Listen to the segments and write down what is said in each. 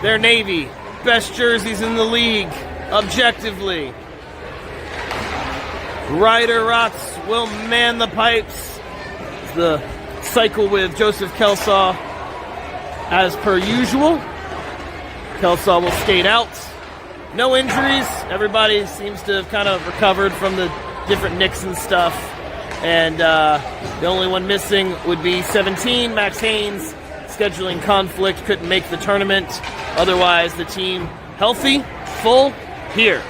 They're Navy. Best jerseys in the league, objectively. Ryder Rotz will man the pipes. The cycle with Joseph Kelsaw as per usual. Kelsaw will skate out. No injuries. Everybody seems to have kind of recovered from the different nicks and stuff. And the only one missing would be 17, Max Haynes. Scheduling conflict, couldn't make the tournament. Otherwise, the team healthy, full, here.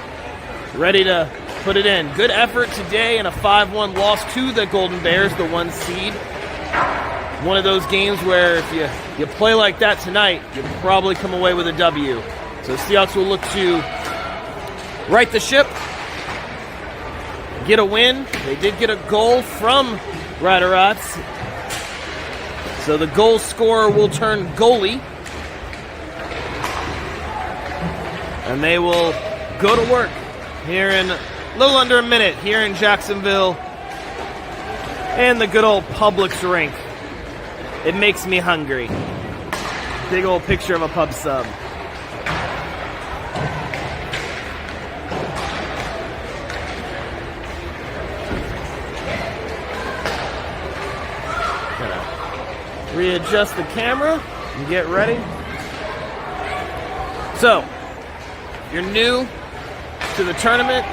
Ready to put it in. Good effort today in a 5-1 loss to the Golden Bears, the 1 seed. One of those games where if you play like that tonight, you probably come away with a W. So the Seahawks will look to right the ship, get a win. They did get a goal from Ryder Rotz. So the goal scorer will turn goalie. And they will go to work here in a little under a minute here in Jacksonville. And the good old Publix rink. It makes me hungry. Big old picture of a pub sub. Readjust the camera and get ready. So, if you're new to the tournament,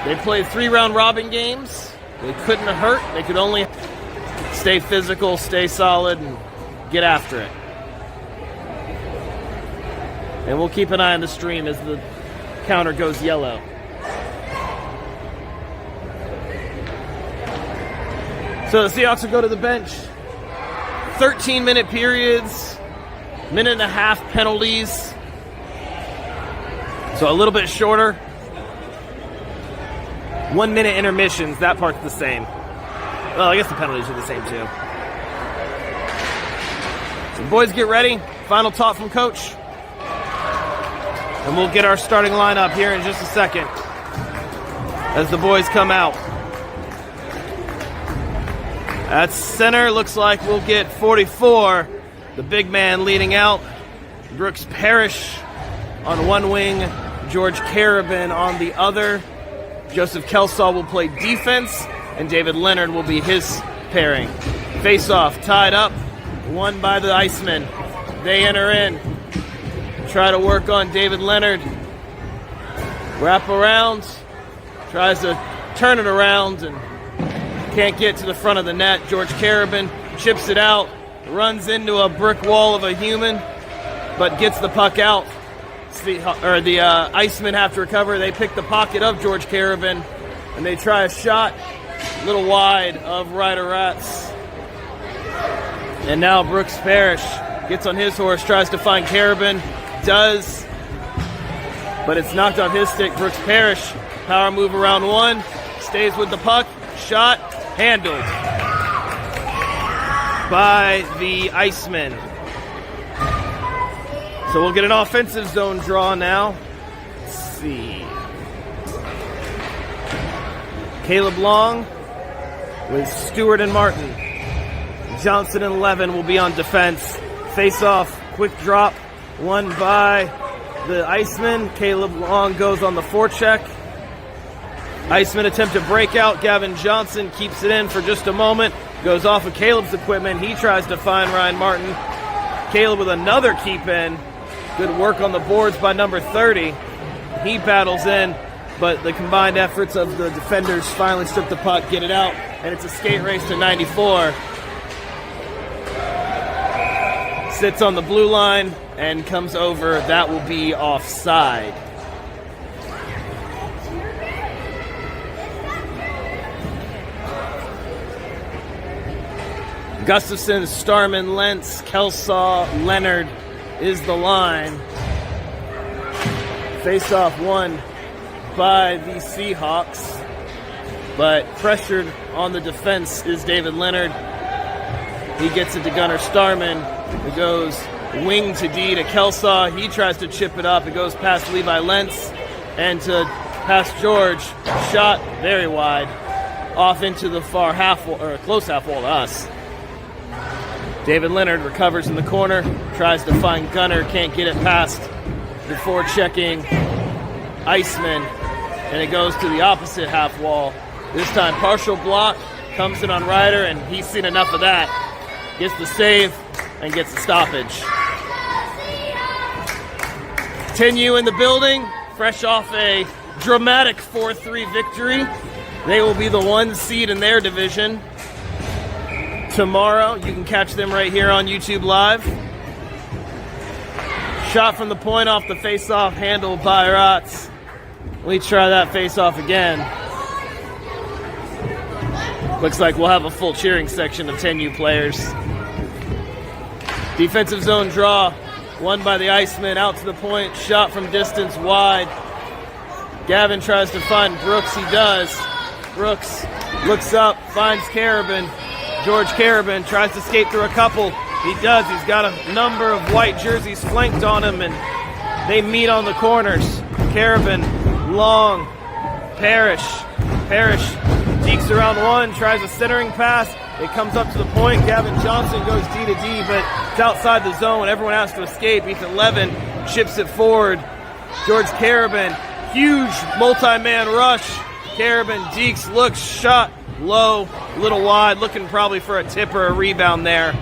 they played 3-round robin games. They couldn't hurt. They could only stay physical, stay solid, and get after it. And we'll keep an eye on the stream as the counter goes yellow. So the Seahawks will go to the bench. 13-minute periods, minute and a half penalties. So a little bit shorter. 1-minute intermissions, that part's the same. Well, I guess the penalties are the same too. So boys, get ready. Final talk from Coach. And we'll get our starting lineup here in just a second as the boys come out. At center, looks like we'll get 44. The big man leading out. Brooks Parrish on one wing. George Carabin on the other. Joseph Kelsaw will play defense. And David Leonard will be his pairing. Face-off tied up. Won by the Icemen. They enter in. Try to work on David Leonard. Wrap around. Tries to turn it around and can't get to the front of the net. George Carabin chips it out, runs into a brick wall of a human, but gets the puck out. The Icemen have to recover. They pick the pocket of George Carabin, and they try a shot, a little wide of Ryder Rotz. And now Brooks Parrish gets on his horse, tries to find Carabin, does, but it's knocked off his stick. Brooks Parrish, power move around one, stays with the puck, shot, handled by the Icemen. So we'll get an offensive zone draw now. Let's see. Caleb Long with Stewart and Martin. Johnson and Levin will be on defense. Face-off, quick drop, won by the Icemen. Caleb Long goes on the forecheck. Iceman attempt to break out. Gavin Johnson keeps it in for just a moment. Goes off of Caleb's equipment. He tries to find Ryan Martin. Caleb with another keep in. Good work on the boards by number 30. He battles in, but the combined efforts of the defenders finally strip the puck, get it out, and it's a skate race to 94. Sits on the blue line and comes over. That will be offside. Gustafson, Starman, Lentz, Kelsaw, Leonard is the line. Face-off won by the Seahawks, but pressured on the defense is David Leonard. He gets it to Gunnar Starman, who goes wing to D to Kelsaw. He tries to chip it up. It goes past Levi Lentz and to past George. Shot very wide, off into the far half wall, or close half wall to us. David Leonard recovers in the corner, tries to find Gunnar, can't get it past before checking Icem, and it goes to the opposite half wall. This time partial block, comes in on Ryder, and he's seen enough of that. Gets the save and gets the stoppage. 10U in the building, fresh off a dramatic 4-3 victory. They will be the 1 seed in their division tomorrow. You can catch them right here on YouTube Live. Shot from the point off the face-off, handled by Rotz. We try that face-off again. Looks like we'll have a full cheering section of 10U players. Defensive zone draw, won by the Iceman, out to the point, shot from distance, wide. Gavin tries to find Brooks, he does. Brooks looks up, finds Carabin. George Carabin tries to skate through a couple. He does, he's got a number of white jerseys flanked on him, and they meet on the corners. Carabin, long, Parrish dekes around one, tries a centering pass. It comes up to the point. Gavin Johnson goes D to D, but it's outside the zone. Everyone has to escape. Ethan Levin chips it forward. George Carabin, huge multi-man rush. Carabin dekes, looks, shot low, a little wide, looking probably for a tip or a rebound there.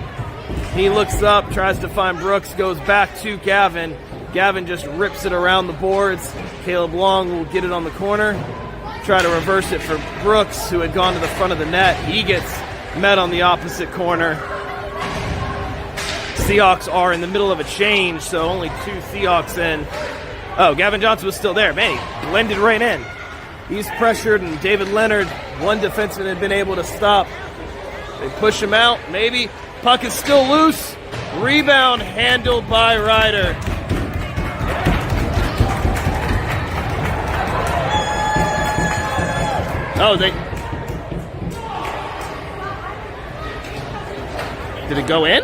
He looks up, tries to find Brooks, goes back to Gavin. Gavin just rips it around the boards. Caleb Long will get it on the corner. Try to reverse it for Brooks, who had gone to the front of the net. He gets met on the opposite corner. Seahawks are in the middle of a change, so only 2 Seahawks in. Oh, Gavin Johnson was still there. Man, he blended right in. He's pressured, and David Leonard, one defenseman, had been able to stop. They push him out, maybe. Puck is still loose. Rebound handled by Ryder. Oh, did it go in?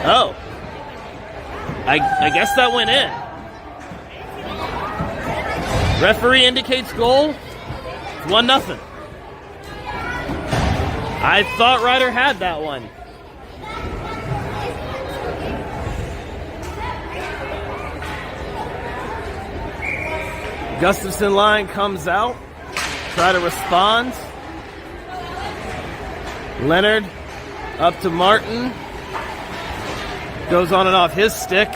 Oh. I guess that went in. Referee indicates goal. 1-0. I thought Ryder had that one. Gustafson line comes out. Try to respond. Leonard up to Martin. Goes on and off his stick.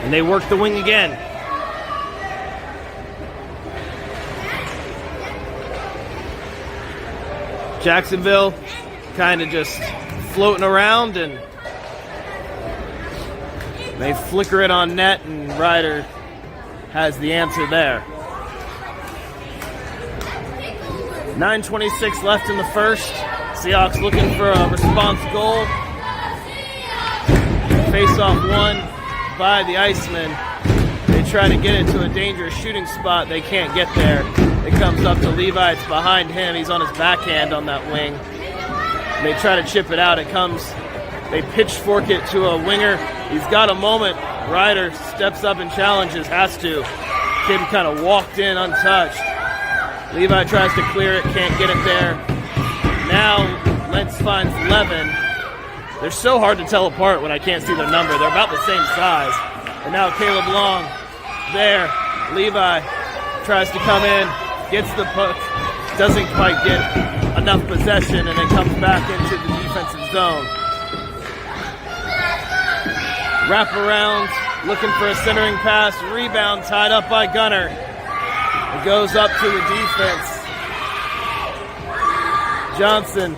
And they work the wing again. Jacksonville kind of just floating around, and they flicker it on net, and Ryder has the answer there. 9:26 left in the first. Seahawks looking for a response goal. Face-off won by the Icemen. They try to get it to a dangerous shooting spot. They can't get there. It comes up to Levi. It's behind him. He's on his backhand on that wing. They try to chip it out. It comes. They pitchfork it to a winger. He's got a moment. Ryder steps up and challenges. Has to. Kid kind of walked in untouched. Levi tries to clear it. Can't get it there. Now Lentz finds Levin. They're so hard to tell apart when I can't see their number. They're about the same size. And now Caleb Long there. Levi tries to come in. Gets the puck, doesn't quite get enough possession, and it comes back into the defensive zone. Wrap around, looking for a centering pass, rebound tied up by Gunner. It goes up to the defense. Johnson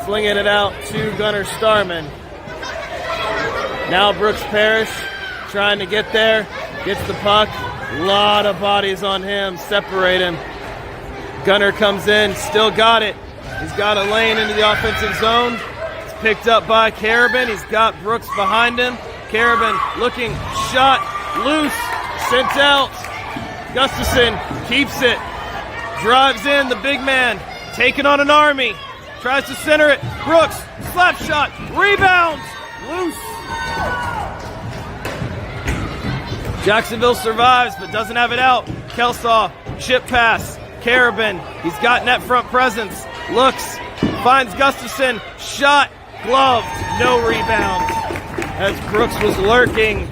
flinging it out to Gunner Starman. Now Brooks Parrish trying to get there, gets the puck. A lot of bodies on him, separate him. Gunner comes in, still got it. He's got a lane into the offensive zone. It's picked up by Carabin. He's got Brooks behind him. Carabin looking, shot, loose, sent out. Gustafson keeps it, drives in, the big man, taking on an army. Tries to center it. Brooks, slap shot, rebounds, loose. Jacksonville survives, but doesn't have it out. Kelsaw, chip pass. Carabin, he's got net front presence. Looks, finds Gustafson, shot, gloved, no rebound. as Brooks was lurking.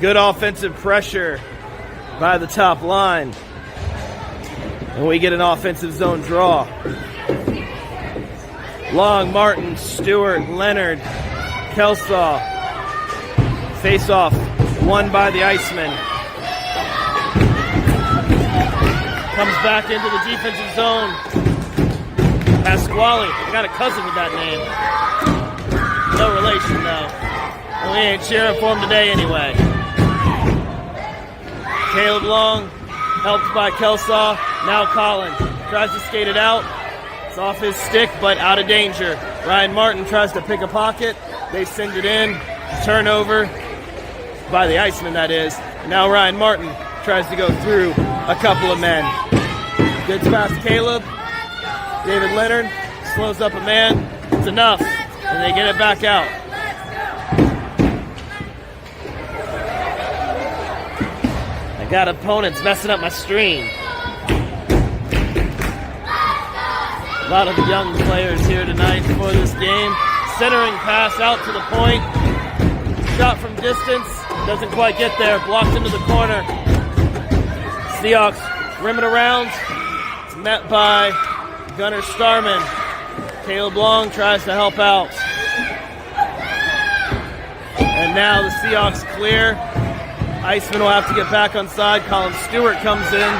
Good offensive pressure by the top line. And we get an offensive zone draw. Long, Martin, Stewart, Leonard, Kelsaw. Face off, won by the Iceman. Comes back into the defensive zone. Pasquale, I got a cousin with that name. No relation though. And we ain't cheering for him today anyway. Caleb Long, helped by Kelsaw. Now Collin tries to skate it out. It's off his stick, but out of danger. Ryan Martin tries to pick a pocket. They send it in. Turnover by the Iceman, that is. Now Ryan Martin tries to go through a couple of men. Gets past Caleb. David Leonard slows up a man. It's enough. And they get it back out. I got opponents messing up my stream. A lot of the young players here tonight for this game. Centering pass out to the point. Shot from distance. Doesn't quite get there. Blocked into the corner. Seahawks rim it around. It's met by Gunnar Starman. Caleb Long tries to help out. And now the Seahawks clear. Iceman will have to get back on side. Colin Stewart comes in.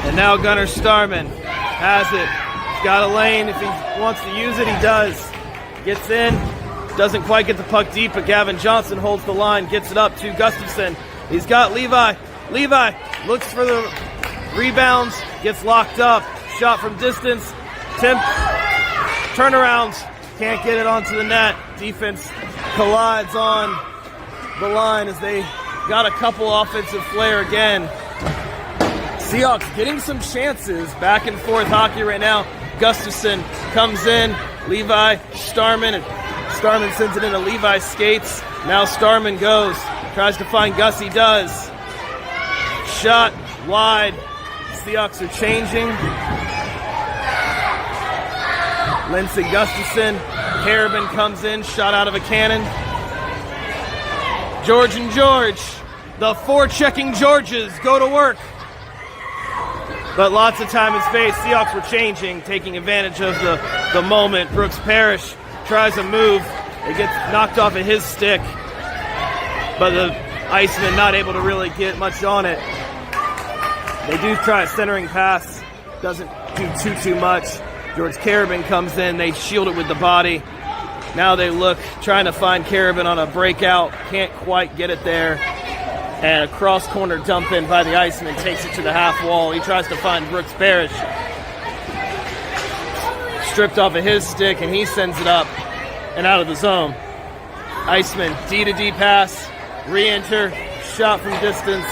And now Gunnar Starman has it. He's got a lane. If he wants to use it, he does. Gets in. Doesn't quite get the puck deep, but Gavin Johnson holds the line. Gets it up to Gustafson. He's got Levi. Levi looks for the rebounds. Gets locked up. Shot from distance. Turnarounds. Can't get it onto the net. Defense collides on the line as they got a couple offensive flair again. Seahawks getting some chances. Back and forth hockey right now. Gustafson comes in. Levi, Starman. Starman sends it into Levi skates. Now Starman goes. Tries to find Gus. He does. Shot wide. Seahawks are changing. Lindsey Gustafson. Carabin comes in. Shot out of a cannon. George and George. The forechecking Georges go to work. But lots of time and space. Seahawks were changing, taking advantage of the moment. Brooks Parrish tries a move. It gets knocked off of his stick. But the Iceman not able to really get much on it. They do try a centering pass. Doesn't do too much. George Carabin comes in. They shield it with the body. Now they look, trying to find Carabin on a breakout. Can't quite get it there. And a cross-corner dump in by the Iceman takes it to the half wall. He tries to find Brooks Parrish. Stripped off of his stick, and he sends it up and out of the zone. Iceman, D-to-D pass, re-enter, shot from distance,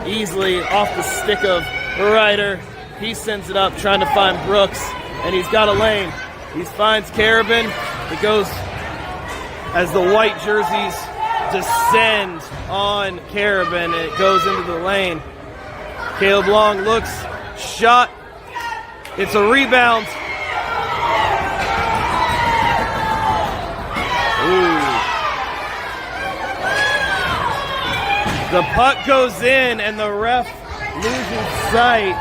easily off the stick of Ryder. He sends it up, trying to find Brooks, and he's got a lane. He finds Carabin. It goes as the white jerseys descend on Carabin. It goes into the lane. Caleb Long looks, shot. It's a rebound. Ooh. The puck goes in and the ref loses sight.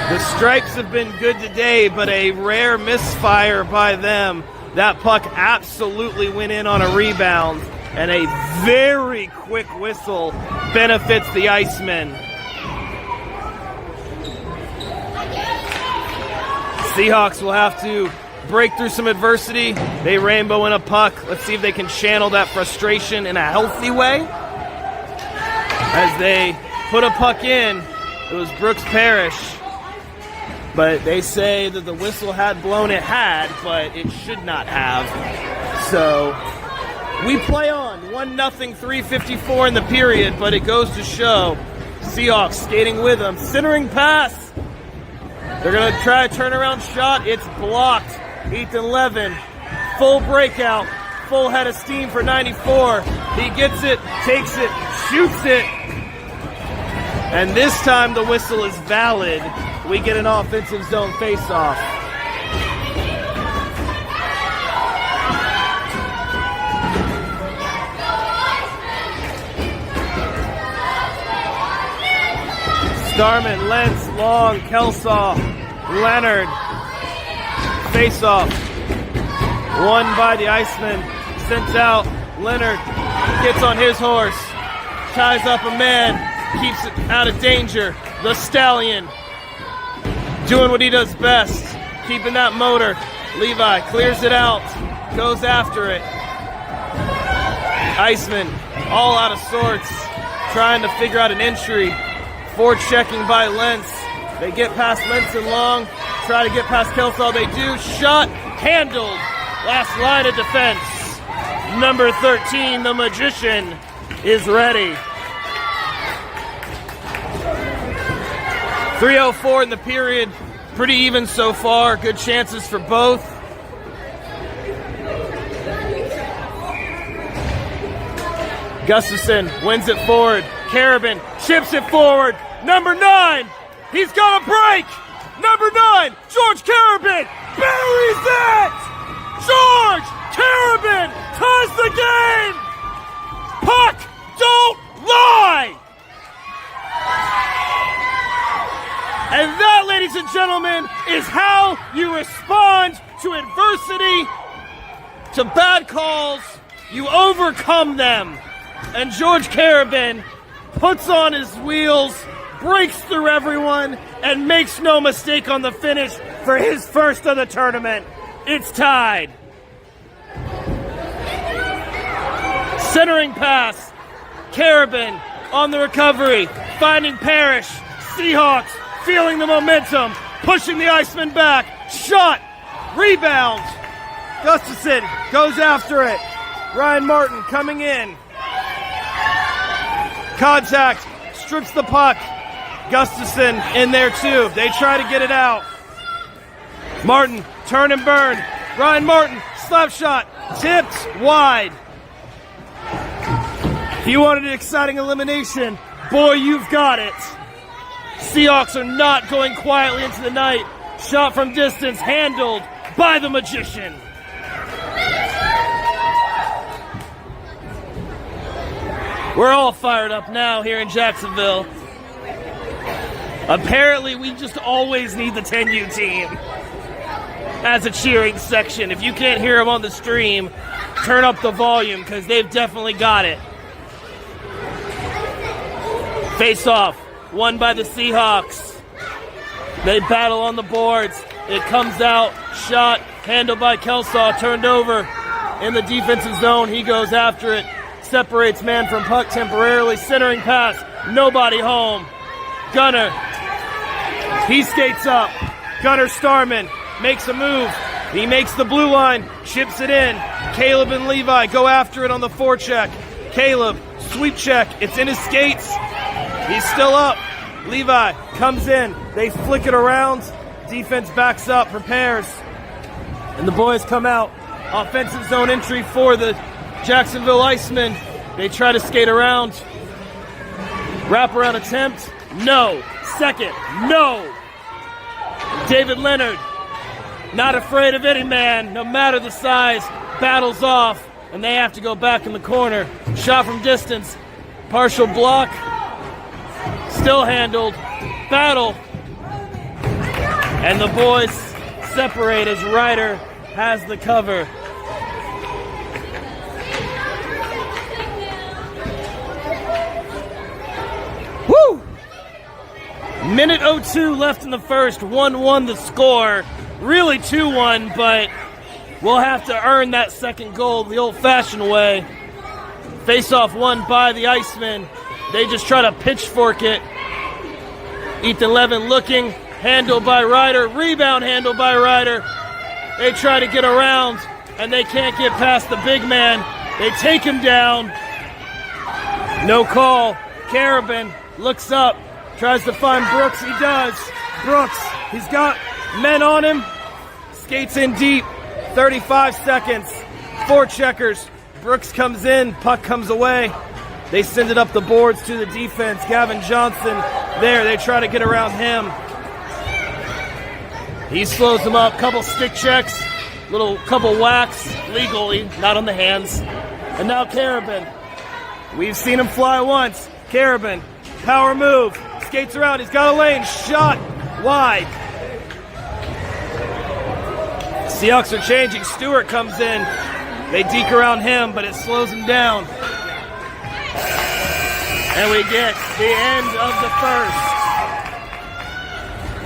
The stripes have been good today, but a rare misfire by them. That puck absolutely went in on a rebound, and a very quick whistle benefits the Icemen. Seahawks will have to break through some adversity. They rainbow in a puck. Let's see if they can channel that frustration in a healthy way. As they put a puck in, it was Brooks Parrish. But they say that the whistle had blown. It had, but it should not have. So we play on. 1-0, 3:54 in the period, but it goes to show Seahawks skating with them. Centering pass. They're going to try a turnaround shot. It's blocked. Ethan Levin, full breakout, full head of steam for 94. He gets it, takes it, shoots it. And this time the whistle is valid. We get an offensive zone face-off. Starman, Lentz, Long, Kelsaw, Leonard. Face off. Won by the Iceman. Sent out. Leonard gets on his horse. Ties up a man. Keeps it out of danger. The Stallion. Doing what he does best. Keeping that motor. Levi clears it out. Goes after it. Iceman all out of sorts. Trying to figure out an entry. Forechecking by Lentz. They get past Lentz and Long. Try to get past Kelsaw. They do. Shot. Handled. Last line of defense. Number 13, the Magician, is ready. 3:04 in the period. Pretty even so far. Good chances for both. Gustafson wins it forward. Carabin chips it forward. Number 9. He's got a break. Number 9, George Carabin buries it. George Carabin ties the game. Puck, don't lie. And that, ladies and gentlemen, is how you respond to adversity, to bad calls. You overcome them. And George Carabin puts on his wheels, breaks through everyone, and makes no mistake on the finish for his first of the tournament. It's tied. Centering pass. Carabin on the recovery, finding Parrish. Seahawks feeling the momentum, pushing the Iceman back. Shot. Rebound. Gustafson goes after it. Ryan Martin coming in. Contact. Strips the puck. Gustafson in there too. They try to get it out. Martin, turn and burn. Ryan Martin, slap shot. Tipped wide. If you wanted an exciting elimination, boy, you've got it. Seahawks are not going quietly into the night. Shot from distance, handled by the Magician. We're all fired up now here in Jacksonville. Apparently, we just always need the 10U team as a cheering section. If you can't hear them on the stream, turn up the volume because they've definitely got it. Face off, won by the Seahawks. They battle on the boards. It comes out, shot, handled by Kelsaw, turned over in the defensive zone. He goes after it, separates man from puck temporarily, centering pass, nobody home. Gunner, he skates up. Gunner Starman makes a move. He makes the blue line, chips it in. Caleb and Levi go after it on the forecheck. Caleb, sweep check, it's in his skates. He's still up. Levi comes in. They flick it around. Defense backs up, prepares. And the boys come out. Offensive zone entry for the Jacksonville Icemen. They try to skate around. Wraparound attempt. No. Second. No. David Leonard, not afraid of any man, no matter the size, battles off. And they have to go back in the corner. Shot from distance. Partial block. Still handled. Battle. And the boys separate as Ryder has the cover. Woo! Minute 02 left in the first. 1-1 the score. Really 2-1, but we'll have to earn that second goal the old-fashioned way. Face-off won by the Icemen. They just try to pitchfork it. Ethan Levin looking, handled by Ryder, rebound handled by Ryder. They try to get around, and they can't get past the big man. They take him down. No call. Carabin looks up, tries to find Brooks. He does. Brooks, he's got men on him. Skates in deep. 35 seconds. 4 checkers. Brooks comes in, puck comes away. They send it up the boards to the defense. Gavin Johnson there. They try to get around him. He slows them up. Couple stick checks. Couple whacks. Legally, not on the hands. And now Carabin. We've seen him fly once. Carabin. Power move. skates around. He's got a lane. Shot wide. Seahawks are changing. Stewart comes in. They deke around him, but it slows him down. And we get the end of the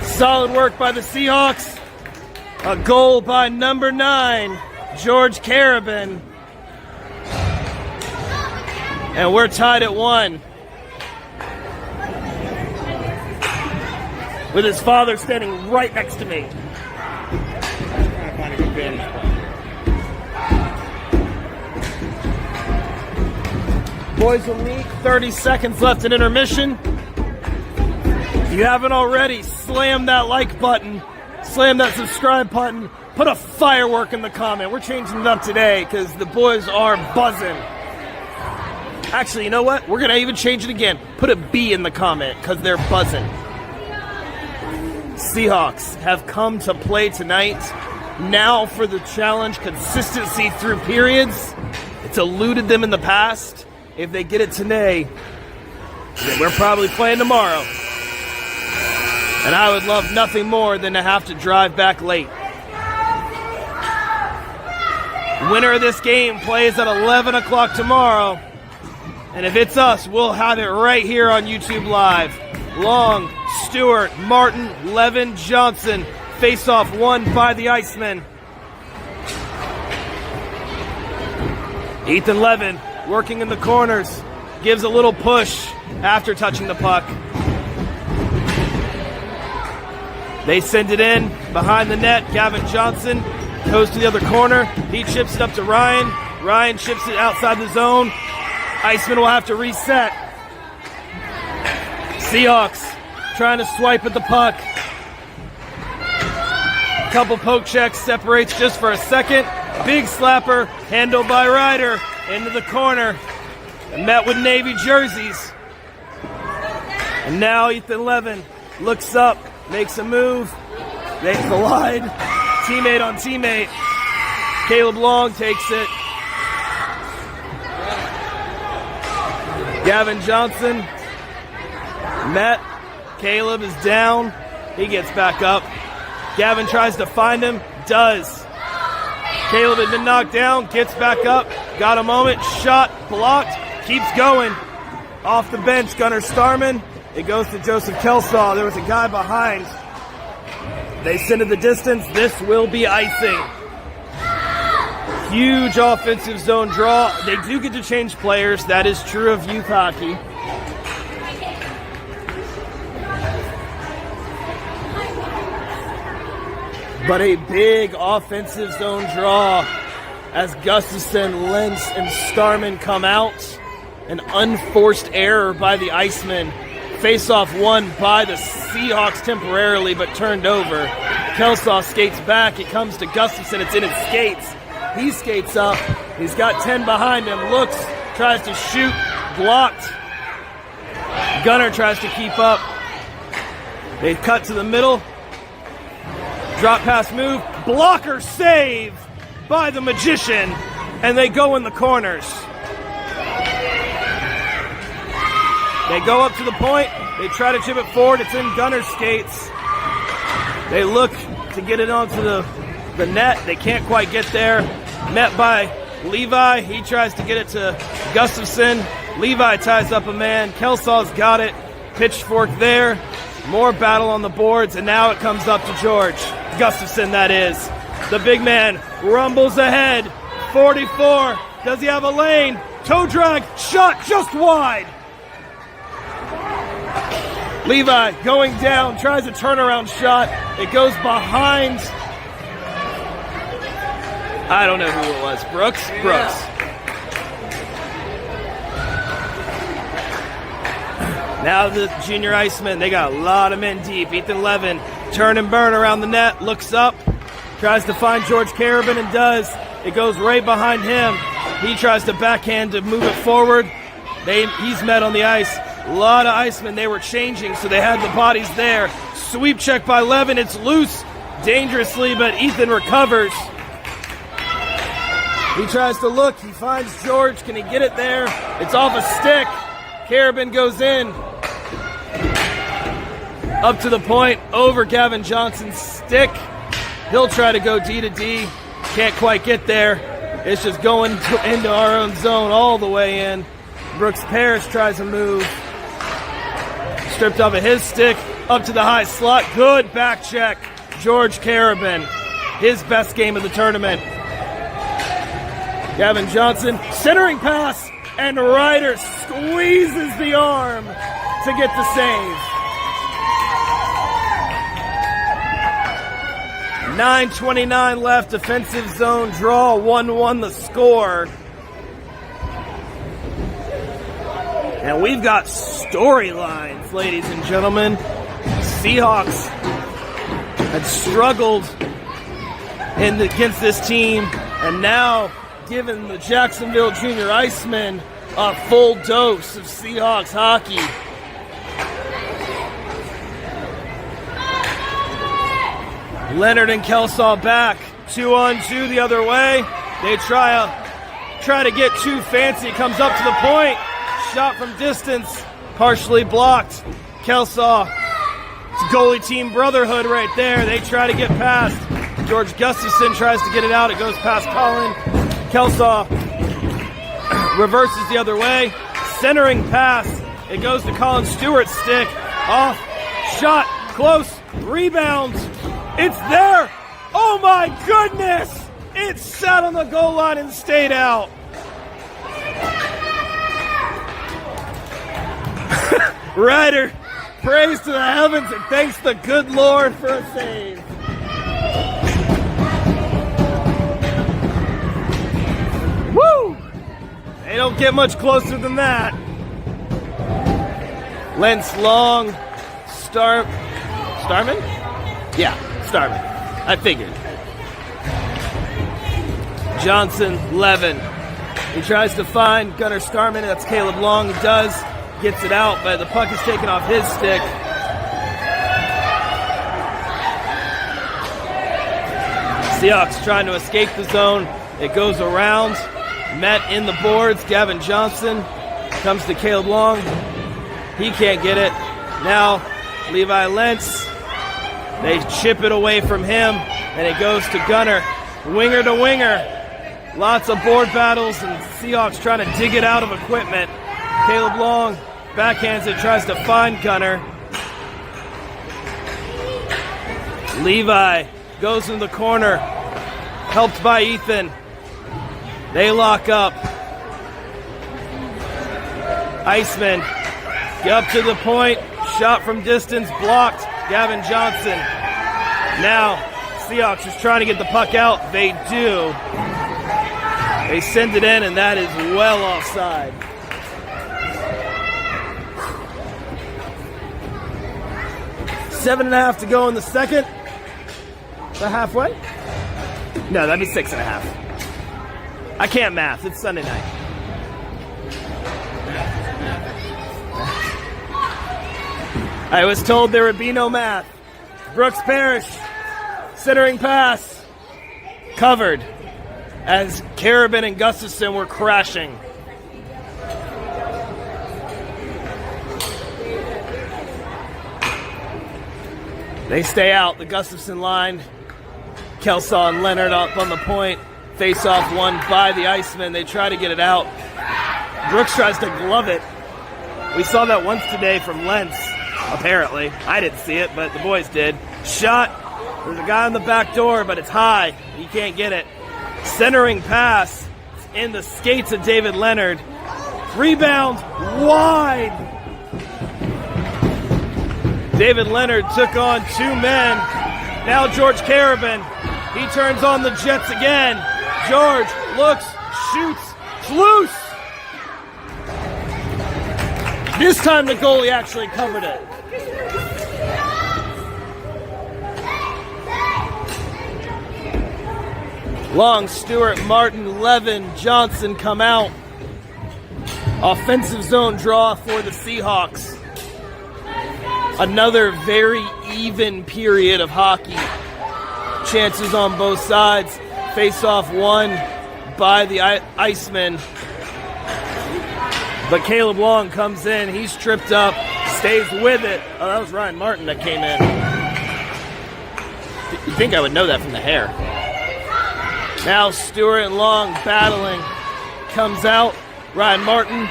first. Solid work by the Seahawks. A goal by number 9, George Carabin. And we're tied at 1. With his father standing right next to me. Boys will meet. 30 seconds left in intermission. If you haven't already, slam that like button. Slam that subscribe button. Put a firework in the comment. We're changing it up today because the boys are buzzing. Actually, you know what? We're going to even change it again. Put a B in the comment because they're buzzing. Seahawks have come to play tonight. Now for the challenge, consistency through periods. It's eluded them in the past. If they get it today, then we're probably playing tomorrow. And I would love nothing more than to have to drive back late. Winner of this game plays at 11 o'clock tomorrow. And if it's us, we'll have it right here on YouTube Live. Long, Stewart, Martin, Levin, Johnson. Face-off won by the Icemen. Ethan Levin working in the corners. Gives a little push after touching the puck. They send it in behind the net. Gavin Johnson goes to the other corner. He chips it up to Ryan. Ryan chips it outside the zone. Iceman will have to reset. Seahawks trying to swipe at the puck. Couple poke checks, separates just for a second. Big slapper, handled by Ryder, into the corner. And met with Navy jerseys. And now Ethan Levin looks up, makes a move. They collide. Teammate on teammate. Caleb Long takes it. Gavin Johnson met. Caleb is down. He gets back up. Gavin tries to find him. Does. Caleb had been knocked down. Gets back up. Got a moment. Shot. Blocked. Keeps going. Off the bench, Gunnar Starman. It goes to Joseph Kelsaw. There was a guy behind. They send it the distance. This will be icing. Huge offensive zone draw. They do get to change players. That is true of youth hockey. But a big offensive zone draw as Gustafson, Lentz, and Starman come out. An unforced error by the Icemen. Face-off won by the Seahawks temporarily, but turned over. Kelsaw skates back. It comes to Gustafson. It's in his skates. He skates up. He's got 10 behind him. Looks, tries to shoot. Blocked. Gunner tries to keep up. They cut to the middle. Drop pass move. Blocker save by the Magician. And they go in the corners. They go up to the point. They try to chip it forward. It's in Gunner's skates. They look to get it onto the net. They can't quite get there. Met by Levi. He tries to get it to Gustafson. Levi ties up a man. Kelsaw's got it. Pitchfork there. More battle on the boards. And now it comes up to George. Gustafson, that is. The big man rumbles ahead. 44. Does he have a lane? Toe drag. Shot just wide. Levi going down, tries a turnaround shot. It goes behind. I don't know who it was. Brooks? Yeah. Brooks. Now the junior Icemen, they got a lot of men deep. Ethan Levin, turn and burn around the net, looks up, tries to find George Carabin and does. It goes right behind him. He tries to backhand to move it forward. He's met on the ice. A lot of Icemen, they were changing, so they had the bodies there. Sweep check by Levin, it's loose dangerously, but Ethan recovers. He tries to look, he finds George, can he get it there? It's off a stick. Carabin goes in. Up to the point, over Gavin Johnson's stick. He'll try to go D to D. Can't quite get there. It's just going into our own zone all the way in. Brooks Parrish tries to move. Stripped off of his stick. Up to the high slot. Good back check. George Carabin. His best game of the tournament. Gavin Johnson, centering pass. And Ryder squeezes the arm to get the save. 9:29 left, defensive zone draw, 1-1 the score. And we've got storylines, ladies and gentlemen. Seahawks had struggled against this team, and now giving the Jacksonville Junior Icemen a full dose of Seahawks hockey. Leonard and Kelsaw back, 2-on-2 the other way. They try to get too fancy. Comes up to the point. Shot from distance, partially blocked. Kelsaw, it's goalie team brotherhood right there. They try to get past. George Gustafson tries to get it out. It goes past Colin. Kelsaw reverses the other way. Centering pass. It goes to Colin Stewart's stick. Off. Shot. Close. Rebound. It's there. Oh my goodness. It sat on the goal line and stayed out. Ryder prays to the heavens and thanks the good Lord for a save. Woo! They don't get much closer than that. Lentz long. Starman? Yeah, Starman. I figured. Johnson, Levin. He tries to find Gunnar Starman. That's Caleb Long. He does. Gets it out, but the puck is taken off his stick. Seahawks trying to escape the zone. It goes around. Met in the boards. Gavin Johnson comes to Caleb Long. He can't get it. Now, Levi Lentz. They chip it away from him, and it goes to Gunnar. Winger to winger. Lots of board battles, and Seahawks trying to dig it out of equipment. Caleb Long backhands it, tries to find Gunnar. Levi goes in the corner, helped by Ethan. They lock up. Iceman, get up to the point, shot from distance, blocked. Gavin Johnson. Now, Seahawks is trying to get the puck out. They do. They send it in, and that is well offside. Seven and a half to go in the second. The halfway? No, that'd be 6.5. I can't math. It's Sunday night. I was told there would be no math. Brooks Parrish, centering pass, covered as Carabin and Gustafson were crashing. They stay out. The Gustafson line. Kelsaw and Leonard up on the point. Face-off won by the Icemen. They try to get it out. Brooks tries to glove it. We saw that once today from Lentz, apparently. I didn't see it, but the boys did. Shot. There's a guy on the back door, but it's high. He can't get it. Centering pass in the skates of David Leonard. Rebound wide. David Leonard took on two men. Now George Carabin. He turns on the Jets again. George looks, shoots, it's loose. This time the goalie actually covered it. Long, Stewart, Martin, Levin, Johnson come out. Offensive zone draw for the Seahawks. Another very even period of hockey. Chances on both sides. Face-off won by the Icemen. But Caleb Long comes in. He's tripped up. Stays with it. Oh, that was Ryan Martin that came in. You'd think I would know that from the hair. Now Stewart and Long battling. Comes out. Ryan Martin.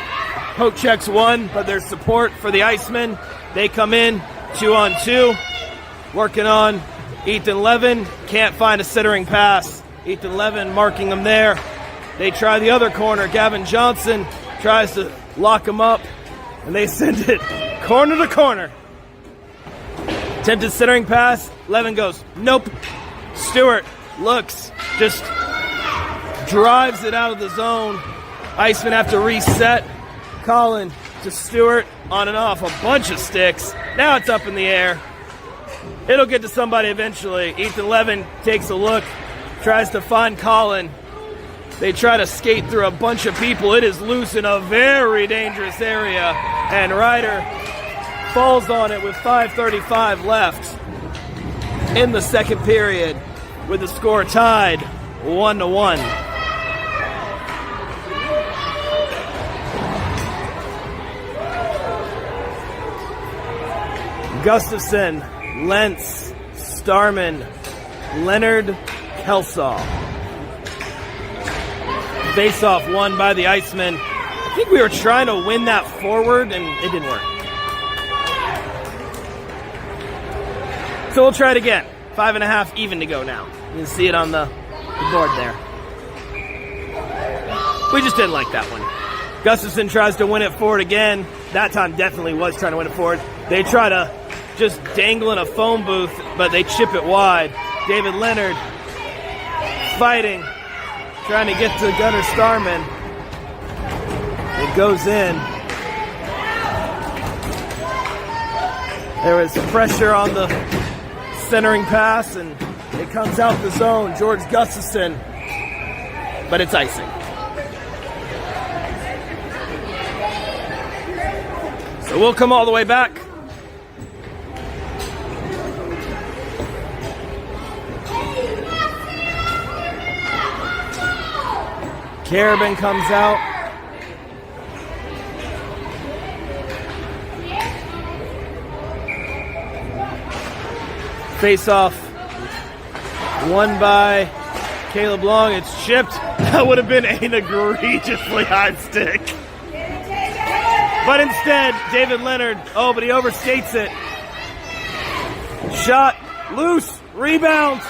Poke checks one, but there's support for the Iceman. They come in 2-on-2. Working on Ethan Levin. Can't find a centering pass. Ethan Levin marking him there. They try the other corner. Gavin Johnson tries to lock him up, and they send it corner to corner. Attempted centering pass. Levin goes, nope. Stewart looks, just drives it out of the zone. Iceman have to reset. Colin to Stewart, on and off, a bunch of sticks. Now it's up in the air. It'll get to somebody eventually. Ethan Levin takes a look, tries to find Colin. They try to skate through a bunch of people. It is loose in a very dangerous area, and Ryder falls on it with 5:35 left in the second period, with the score tied 1-1. Gustafson, Lentz, Starman, Leonard, Kelsaw. Face-off won by the Icemen. I think we were trying to win that forward, and it didn't work. So we'll try it again. 5.5 even to go now. You can see it on the board there. We just didn't like that one. Gustafson tries to win it forward again. That time definitely was trying to win it forward. They try to just dangle in a phone booth, but they chip it wide. David Leonard fighting, trying to get to Gunnar Starman. It goes in. There was pressure on the centering pass, and it comes out the zone. George Gustafson, but it's icing. So we'll come all the way back. Carabin comes out. Face-off won by Caleb Long. It's chipped. That would have been an egregiously high stick. But instead, David Leonard, but he overskates it. Shot, loose, rebound,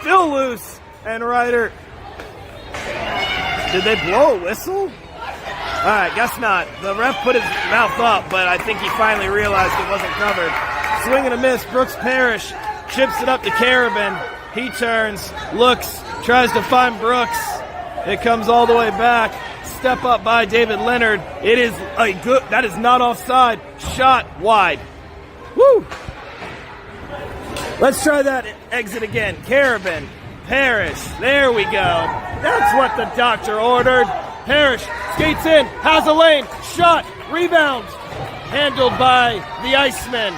still loose, and Ryder. Did they blow a whistle? All right, guess not. The ref put his mouth up, but I think he finally realized it wasn't covered. Swing and a miss. Brooks Parrish chips it up to Carabin. He turns, looks, tries to find Brooks. It comes all the way back. Step up by David Leonard. It is a good, that is not offside. Shot wide. Woo! Let's try that exit again. Carabin, Parrish, there we go. That's what the doctor ordered. Parrish skates in, has a lane, shot, rebound. Handled by the Icemen.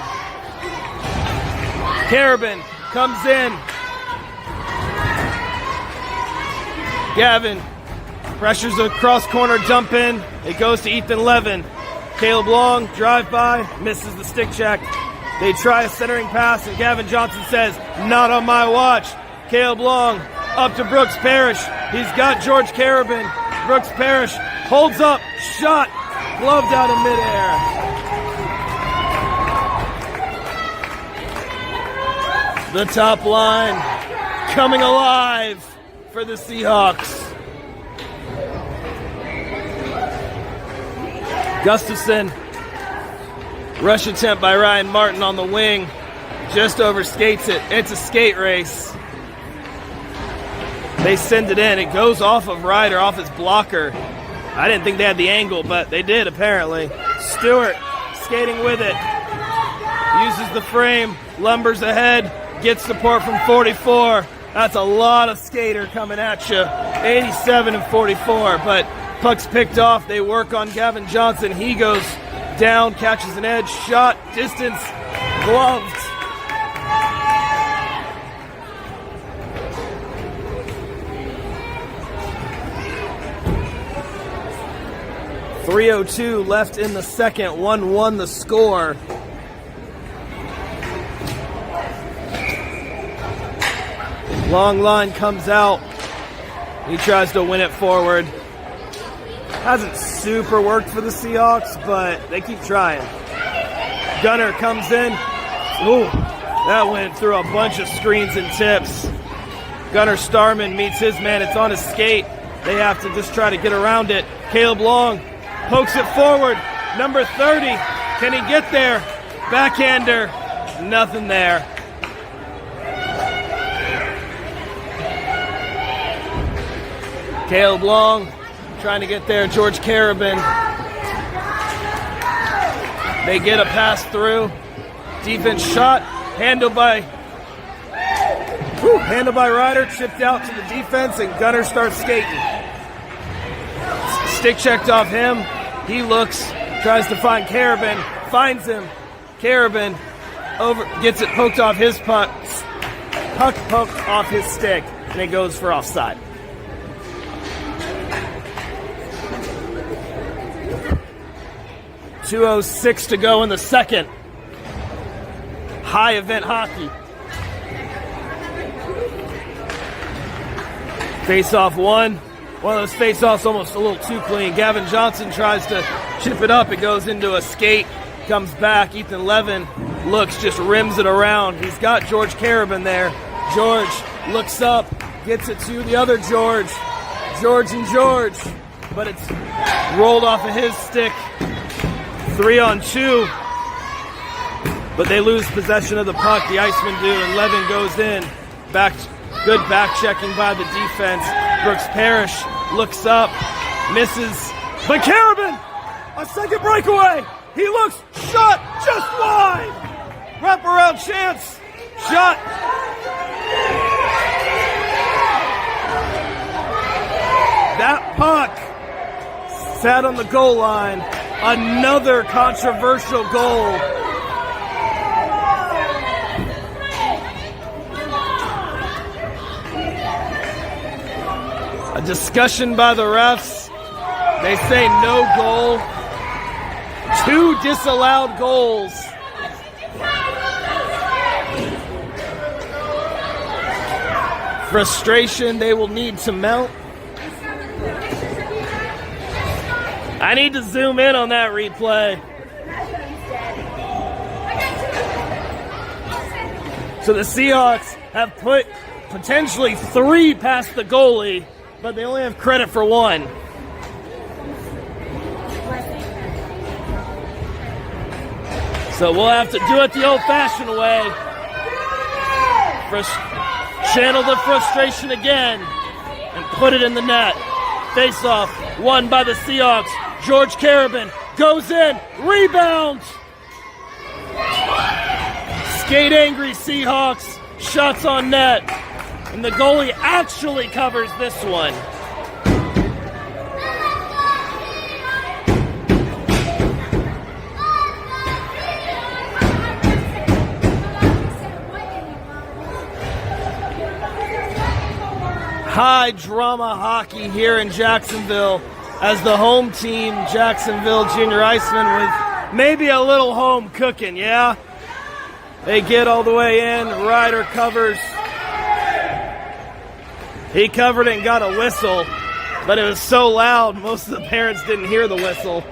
Carabin comes in. Gavin pressures a cross corner dump in. It goes to Ethan Levin. Caleb Long, drive by, misses the stick check. They try a centering pass, and Gavin Johnson says, not on my watch. Caleb Long up to Brooks Parrish. He's got George Carabin. Brooks Parrish holds up, shot, gloved out in midair. The top line coming alive for the Seahawks. Gustafson, rush attempt by Ryan Martin on the wing, just overskates it. It's a skate race. They send it in. It goes off of Ryder, off his blocker. I didn't think they had the angle, but they did apparently. Stewart skating with it. Uses the frame, lumbers ahead, gets support from 44. That's a lot of skater coming at you. 87 and 44, but puck's picked off. They work on Gavin Johnson. He goes down, catches an edge, shot, distance, gloved. 3:02 left in the second, 1-1 the score. Long line comes out. He tries to win it forward. Hasn't super worked for the Seahawks, but they keep trying. Gunner comes in. Ooh, that went through a bunch of screens and tips. Gunner Starman meets his man. It's on his skate. They have to just try to get around it. Caleb Long pokes it forward. Number 30. Can he get there? Backhander. Nothing there. Caleb Long trying to get there. George Carabin. They get a pass through. Defense shot. Handled by Ryder. Chipped out to the defense, and Gunner starts skating. Stick checked off him. He looks, tries to find Carabin. Finds him. Carabin gets it poked off his puck. Puck poked off his stick, and it goes for offside. .206 to go in the second. High event hockey. Face-off one. One of those face-offs almost a little too clean. Gavin Johnson tries to chip it up. It goes into a skate. Comes back. Ethan Levin looks, just rims it around. He's got George Carabin there. George looks up. Gets it to the other George. George and George. But it's rolled off of his stick. 3-on-2. But they lose possession of the puck. The Icemen do, and Levin goes in. Good back checking by the defense. Brooks Parrish looks up, misses. But Carabin, a second breakaway. He looks, shot just wide. Wraparound chance, shot. That puck sat on the goal line. Another controversial goal. A discussion by the refs. They say no goal. 2 disallowed goals. Frustration they will need to mount. I need to zoom in on that replay. So the Seahawks have put potentially 3 past the goalie, but they only have credit for 1. So we'll have to do it the old-fashioned way. Channel the frustration again and put it in the net. Face-off, won by the Seahawks. George Carabin goes in, rebound. Skate angry Seahawks, shots on net. And the goalie actually covers this one. High drama hockey here in Jacksonville as the home team, Jacksonville Junior Icemen, with maybe a little home cooking, yeah? They get all the way in. Ryder covers. He covered it and got a whistle, but it was so loud, most of the parents didn't hear the whistle.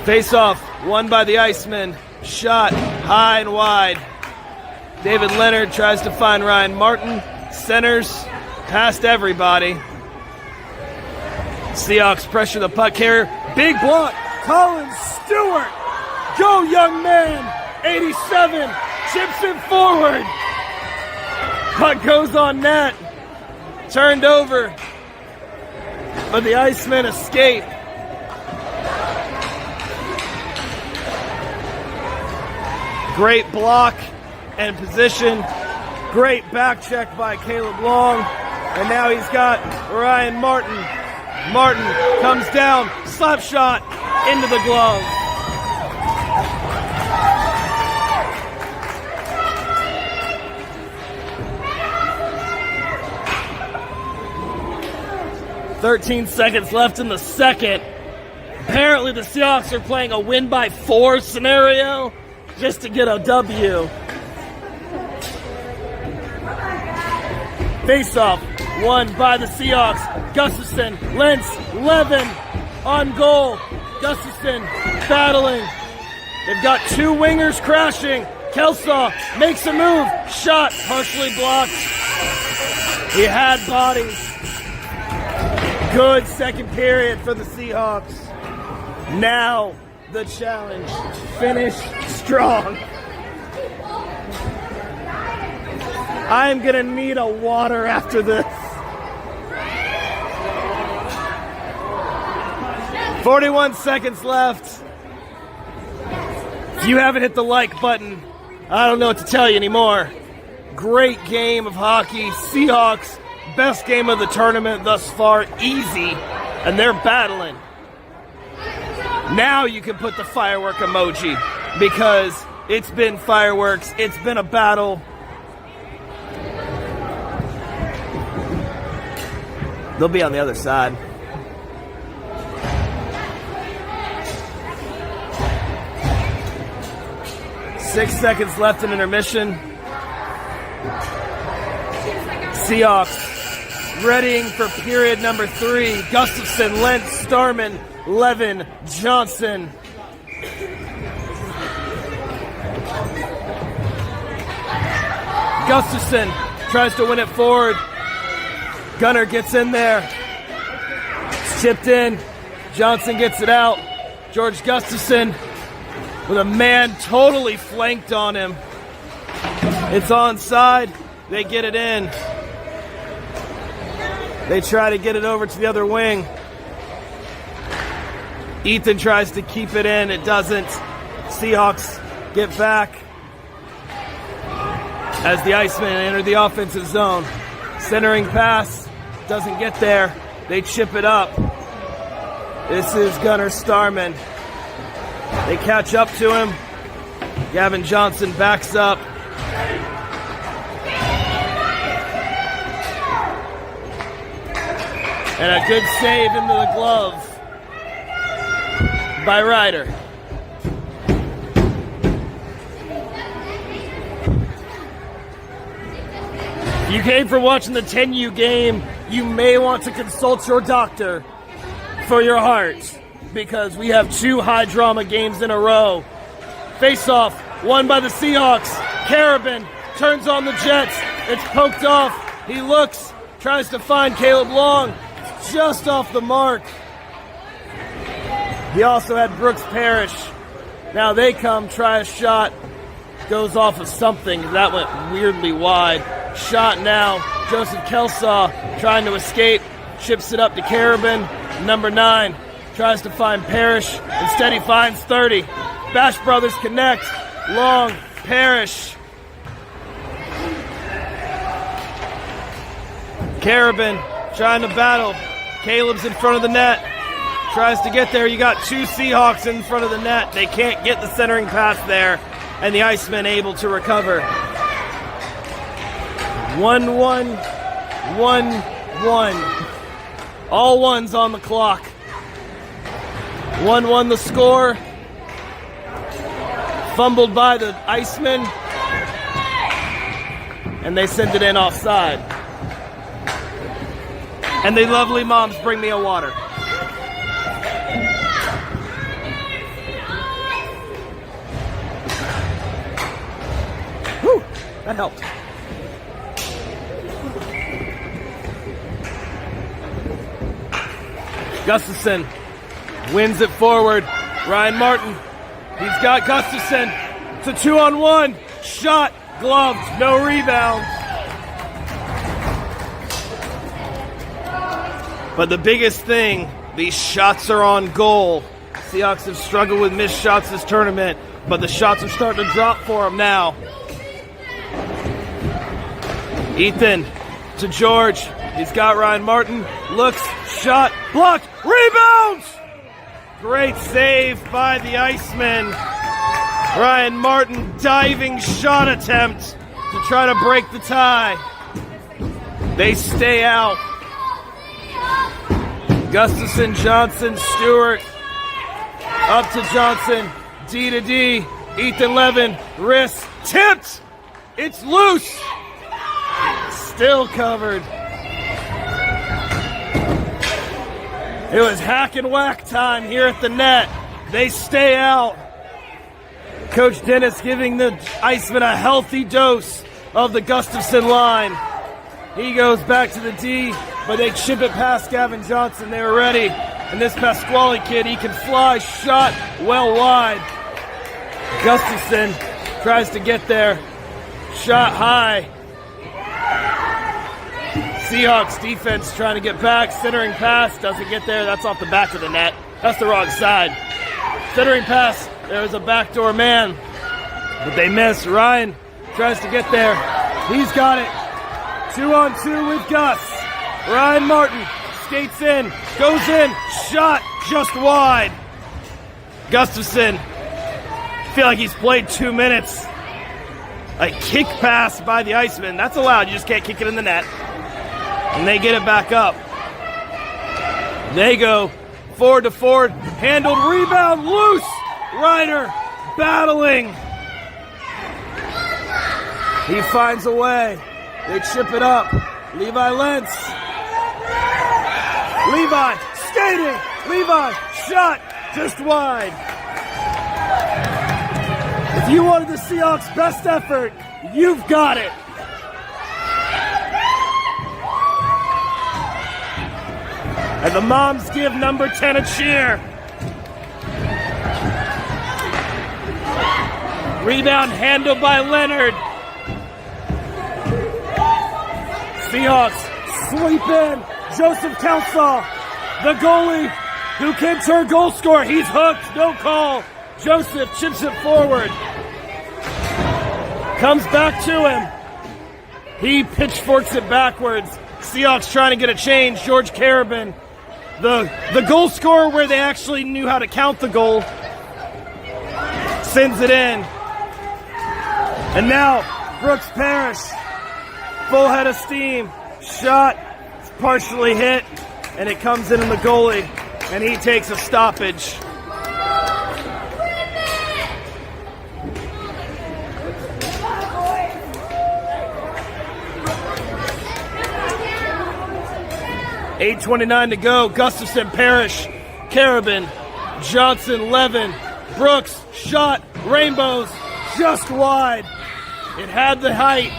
Face-off, won by the Icemen. Shot high and wide. David Leonard tries to find Ryan Martin. Centers past everybody. Seahawks pressure the puck carrier. Big block. Colin Stewart. Go, young man. 87. Chips it forward. Puck goes on net. Turned over. But the Icemen escape. Great block and position. Great back check by Caleb Long. And now he's got Ryan Martin. Martin comes down, slap shot into the glove. 13 seconds left in the second. Apparently the Seahawks are playing a win by 4 scenario just to get a W. Face-off won by the Seahawks. Gustafson, Lentz, Levin on goal. Gustafson battling. They've got 2 wingers crashing. Kelsaw makes a move. Shot partially blocked. He had bodies. Good second period for the Seahawks. Now the challenge. Finish strong. I'm going to need a water after this. 41 seconds left. If you haven't hit the like button, I don't know what to tell you anymore. Great game of hockey. Seahawks, best game of the tournament thus far. Easy. And they're battling. Now you can put the firework emoji because it's been fireworks. It's been a battle. They'll be on the other side. Six seconds left in intermission. Seahawks readying for period number 3. Gustafson, Lentz, Starman, Levin, Johnson. Gustafson tries to win it forward. Gunner gets in there. It's chipped in. Johnson gets it out. George Gustafson with a man totally flanked on him. It's onside. They get it in. They try to get it over to the other wing. Ethan tries to keep it in. It doesn't. Seahawks get back as the Icemen enter the offensive zone. Centering pass doesn't get there. They chip it up. This is Gunner Starman. They catch up to him. Gavin Johnson backs up. And a good save into the glove by Ryder. If you came for watching the 10U game, you may want to consult your doctor for your heart because we have 2 high-drama games in a row. Face-off, won by the Seahawks. Carabin turns on the Jets. It's poked off. He looks, tries to find Caleb Long. Just off the mark. He also had Brooks Parrish. Now they come, try a shot. Goes off of something. That went weirdly wide. Shot now. Joseph Kelsaw trying to escape. Chips it up to Carabin. Number 9 tries to find Parrish. Instead he finds 30. Bash Brothers connect. Long, Parrish. Carabin trying to battle. Caleb's in front of the net. Tries to get there. You got 2 Seahawks in front of the net. They can't get the centering pass there. And the Icemen able to recover. 1-1. 1-1. All ones on the clock. 1-1 the score. Fumbled by the Icemen. And they send it in offside. And the lovely moms bring me a water. Whew, that helped. Gustafson wins it forward. Ryan Martin, he's got Gustafson. It's a 2-on-1. Shot, gloved, no rebound. But the biggest thing, these shots are on goal. Seahawks have struggled with missed shots this tournament, but the shots are starting to drop for them now. Ethan to George. He's got Ryan Martin. Looks, shot, blocked, rebound! Great save by the Icemen. Ryan Martin diving shot attempt to try to break the tie. They stay out. Gustafson, Johnson, Stewart. Up to Johnson. D to D. Ethan Levin. Wrist. Tipped. It's loose. Still covered. It was hack and whack time here at the net. They stay out. Coach Dennis giving the Iceman a healthy dose of the Gustafson line. He goes back to the D, but they chip it past Gavin Johnson. They were ready. And this Pasquale kid, he can fly. Shot well wide. Gustafson tries to get there. Shot high. Seahawks defense trying to get back. Centering pass. Doesn't get there. That's off the back of the net. That's the wrong side. Centering pass. There was a backdoor man. But they miss. Ryan tries to get there. He's got it. 2-on-2 with Gus. Ryan Martin skates in. Goes in. Shot just wide. Gustafson. I feel like he's played 2 minutes. A kick pass by the Iceman. That's allowed. You just can't kick it in the net. And they get it back up. They go forward to forward. Handled. Rebound. Loose. Ryder battling. He finds a way. They chip it up. Levi Lentz. Levi skating. Levi shot just wide. If you wanted the Seahawks' best effort, you've got it. And the moms give number 10 a cheer. Rebound handled by Leonard. Seahawks sweep in. Joseph Kelsaw, the goalie, who can turn goal scorer. He's hooked. No call. Joseph chips it forward. Comes back to him. He pitchforks it backwards. Seahawks trying to get a change. George Carabin, the goal scorer where they actually knew how to count the goal, sends it in. And now Brooks Parrish, full head of steam. Shot, it's partially hit, and it comes in the goalie, and he takes a stoppage. .8:29 to go. Gustafson, Parrish, Carabin, Johnson, Levin, Brooks, shot, Rainbows, just wide. It had the height.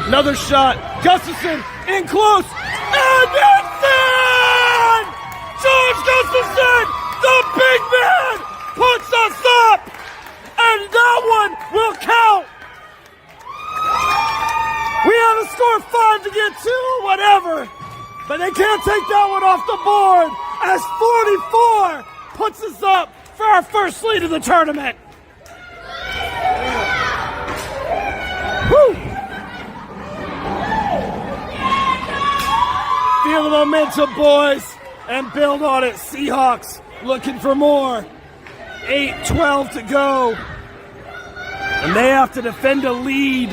Another shot. Gustafson in close. And it's in! George Gustafson, the big man, puts us up. And that one will count. We have to score 5 to get 2 or whatever. But they can't take that one off the board as 44 puts us up for our first lead of the tournament. Woo! Feel the momentum, boys, and build on it. Seahawks looking for more. 8:12 to go. And they have to defend a lead.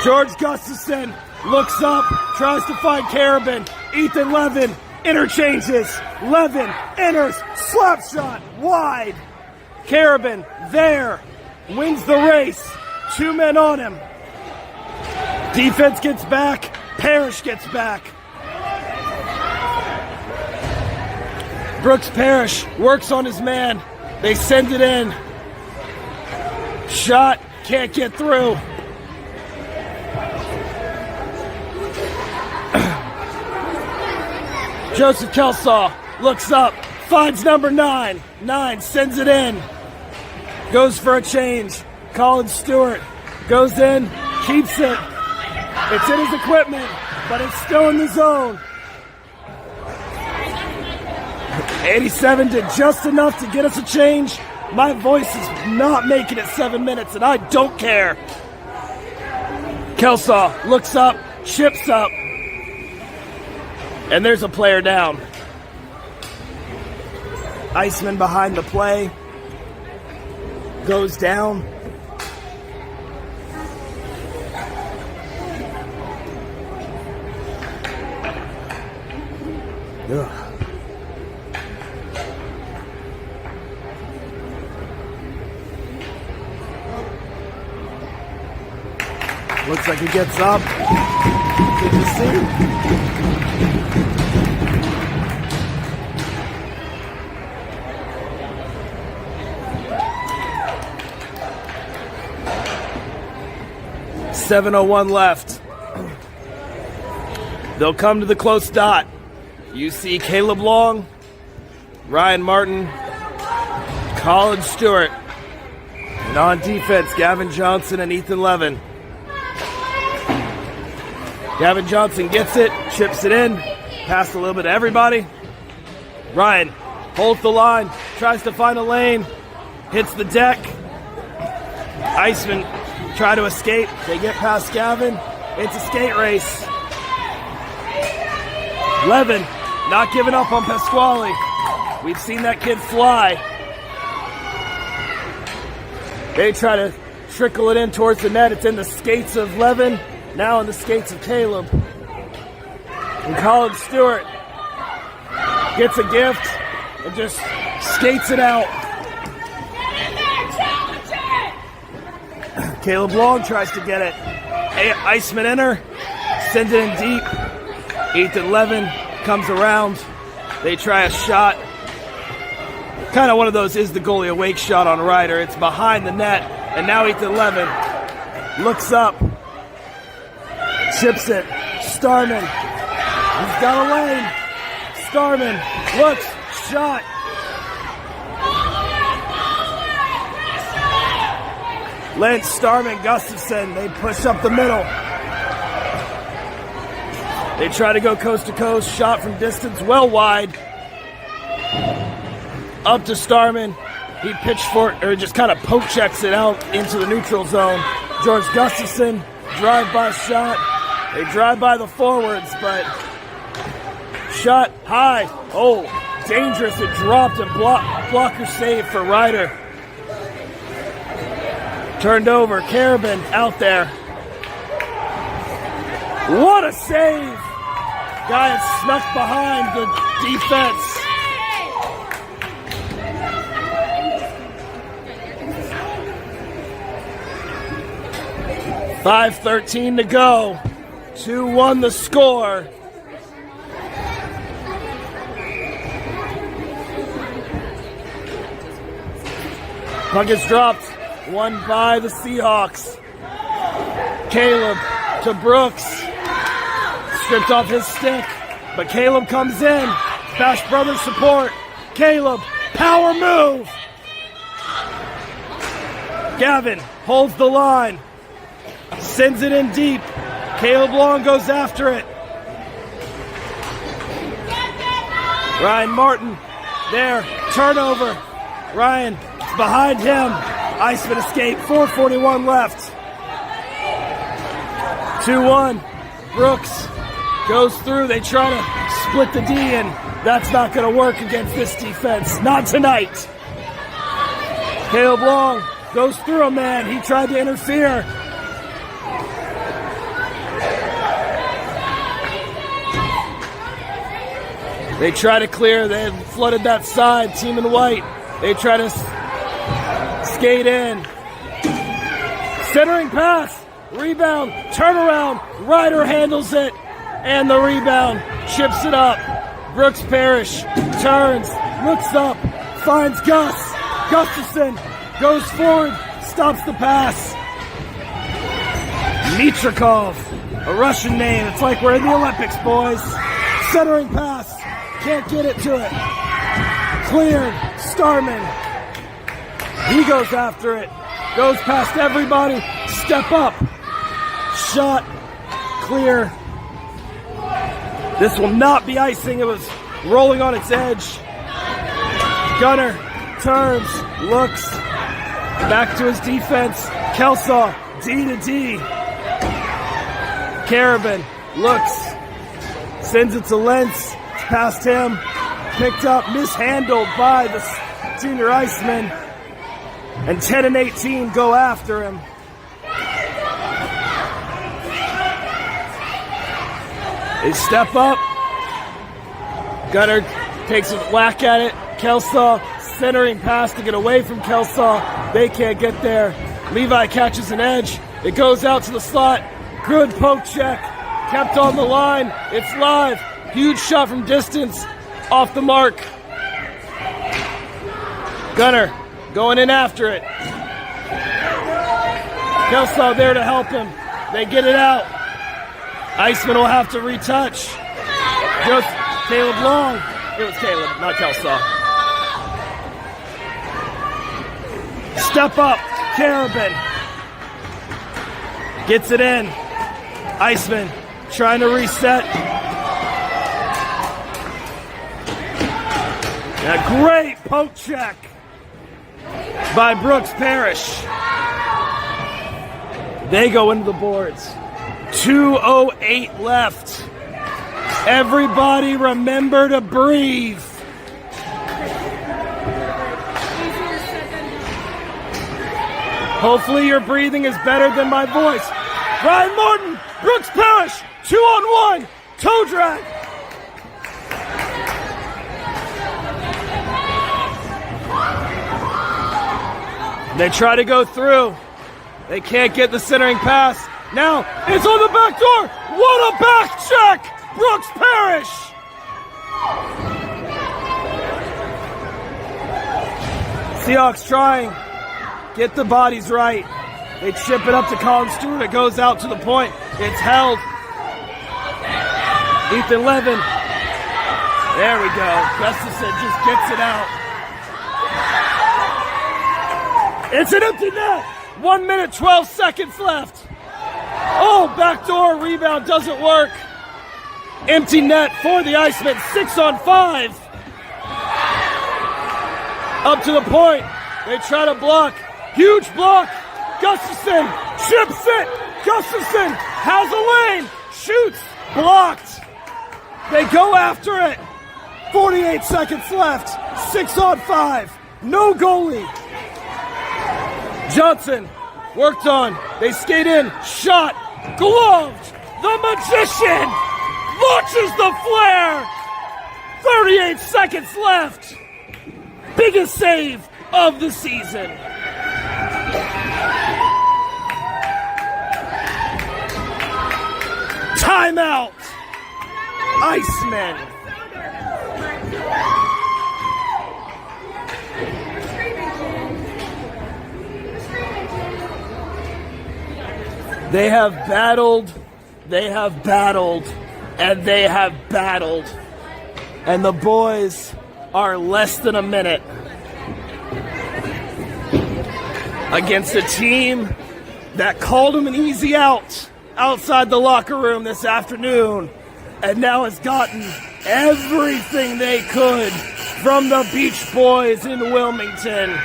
George Gustafson looks up, tries to find Carabin. Ethan Levin interchanges. Levin enters, slap shot, wide. Carabin there, wins the race. 2 men on him. Defense gets back, Parrish gets back. Brooks Parrish works on his man. They send it in. Shot, can't get through. Joseph Kelsaw looks up, finds number 9. 9 sends it in. Goes for a change. Colin Stewart goes in, keeps it. It's in his equipment, but it's still in the zone. 87 did just enough to get us a change. My voice is not making it 7 minutes, and I don't care. Kelsaw looks up, chips up. And there's a player down. Iceman behind the play. Goes down. Ugh. Looks like he gets up. Good to see. .701 left. They'll come to the close dot. You see Caleb Long, Ryan Martin, Colin Stewart, and on defense, Gavin Johnson and Ethan Levin. Gavin Johnson gets it, chips it in, passed a little bit to everybody. Ryan holds the line, tries to find a lane, hits the deck. Icem try to escape. They get past Gavin. It's a skate race. Levin not giving up on Pasquale. We've seen that kid fly. They try to trickle it in towards the net. It's in the skates of Levin, now in the skates of Caleb. And Colin Stewart gets a gift and just skates it out. Caleb Long tries to get it. Iceman enter, sends it in deep. Ethan Levin comes around. They try a shot. Kind of one of those is the goalie awake shot on Ryder. It's behind the net. And now Ethan Levin looks up. Chips it. Starman. He's got a lane. Starman looks. Shot. Lance, Starman, Gustafson, they push up the middle. They try to go coast to coast, shot from distance, well wide. Up to Starman. He pitchfork, or just kind of poke checks it out into the neutral zone. George Gustafson, drive-by shot. They drive by the forwards, but shot high. Oh, dangerous. It dropped a blocker save for Ryder. Turned over, Carabin out there. What a save! Guy had snuck behind the defense. .5:13 to go. 2-1 the score. Puck gets dropped. Won by the Seahawks. Caleb to Brooks. Stripped off his stick. But Caleb comes in. Bash Brothers support. Caleb, power move. Gavin holds the line. Sends it in deep. Caleb Long goes after it. Ryan Martin there. Turnover. Ryan behind him. Iceman escape, 4:41 left. 2-1. Brooks goes through. They try to split the D, and that's not going to work against this defense. Not tonight. Caleb Long goes through a man. He tried to interfere. They try to clear. They had flooded that side. Team in white. They try to skate in. Centering pass. Rebound. Turnaround. Ryder handles it. And the rebound. Chips it up. Brooks Parrish turns. Looks up. Finds Gus. Gustafson goes forward. Stops the pass. Mitrikov. A Russian name. It's like we're in the Olympics, boys. Centering pass. Can't get it to it. Cleared. Starman. He goes after it. Goes past everybody. Step up. Shot. Clear. This will not be icing. It was rolling on its edge. Gunner turns. Looks. Back to his defense. Kelsaw. D to D. Carabin. Looks. Sends it to Lentz. Past him. Picked up. Mishandled by the senior Iceman. And 10 and 18 go after him. They step up. Gunner takes a whack at it. Kelsaw centering pass to get away from Kelsaw. They can't get there. Levi catches an edge. It goes out to the slot. Good poke check. Kept on the line. It's live. Huge shot from distance. Off the mark. Gunner going in after it. Kelsaw there to help him. They get it out. Iceman will have to retouch. Just Caleb Long. It was Caleb, not Kelsaw. Step up, Carabin. Gets it in. Iceman trying to reset. A great poke check by Brooks Parrish. They go into the boards. 2:08 left. Everybody remember to breathe. Hopefully your breathing is better than my voice. Ryan Morton, Brooks Parrish, 2-on-1, toe drag. They try to go through. They can't get the centering pass. Now it's on the back door. What a back check! Brooks Parrish. Seahawks trying. Get the bodies right. They chip it up to Colin Stewart. It goes out to the point. It's held. Ethan Levin. There we go. Gustafson just gets it out. It's an empty net. 1 minute, 12 seconds left. Oh, backdoor rebound doesn't work. Empty net for the Icemen. 6-on-5. Up to the point. They try to block. Huge block. Gustafson chips it. Gustafson has a lane. Shoots. Blocked. They go after it. 48 seconds left. 6-on-5. No goalie. Johnson worked on. They skate in. Shot. Gloved. The magician launches the flare. 38 seconds left. Biggest save of the season. Timeout. Icemen. They have battled, and they have battled. And the boys are less than a minute against a team that called them an easy out outside the locker room this afternoon and now has gotten everything they could from the Beach Boys in Wilmington.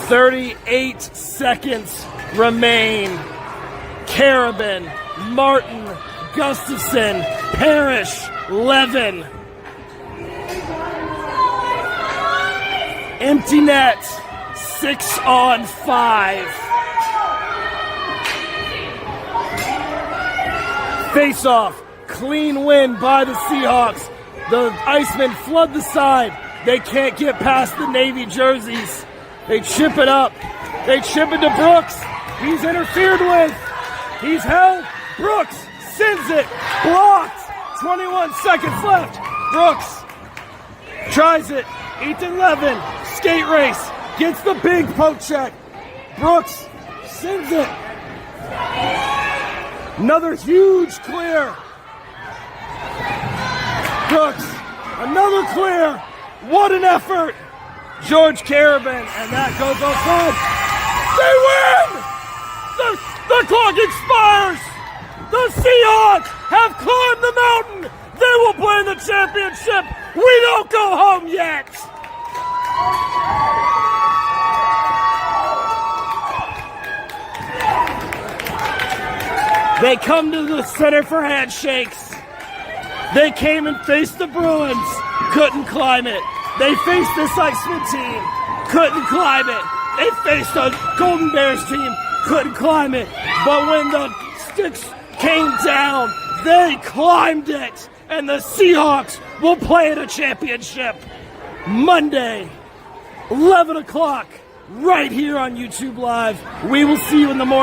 "38 seconds remain. Carabin, Martin, Gustafson, Parrish, Levin. Empty net, 6-on-5. Face-off, clean win by the Seahawks. The Icemen flood the side. They can't get past the Navy jerseys. They chip it up. They chip it to Brooks. He's interfered with. He's held. Brooks sends it. Blocked. 21 seconds left. Brooks tries it. Ethan Levin. Skate race. Gets the big poke check. Brooks sends it. Another huge clear. Brooks. Another clear. What an effort. George Carabin, and that goes offside. They win! The clock expires! The Seahawks have climbed the mountain! They will play in the championship! We don't go home yet! They come to the center for handshakes. They came and faced the Bruins, couldn't climb it. They faced this Iceman team, couldn't climb it. They faced a Golden Bears team, couldn't climb it. But when the sticks came down, they climbed it. And the Seahawks will play in a championship Monday, 11 o'clock, right here on YouTube Live. We will see you in the morning.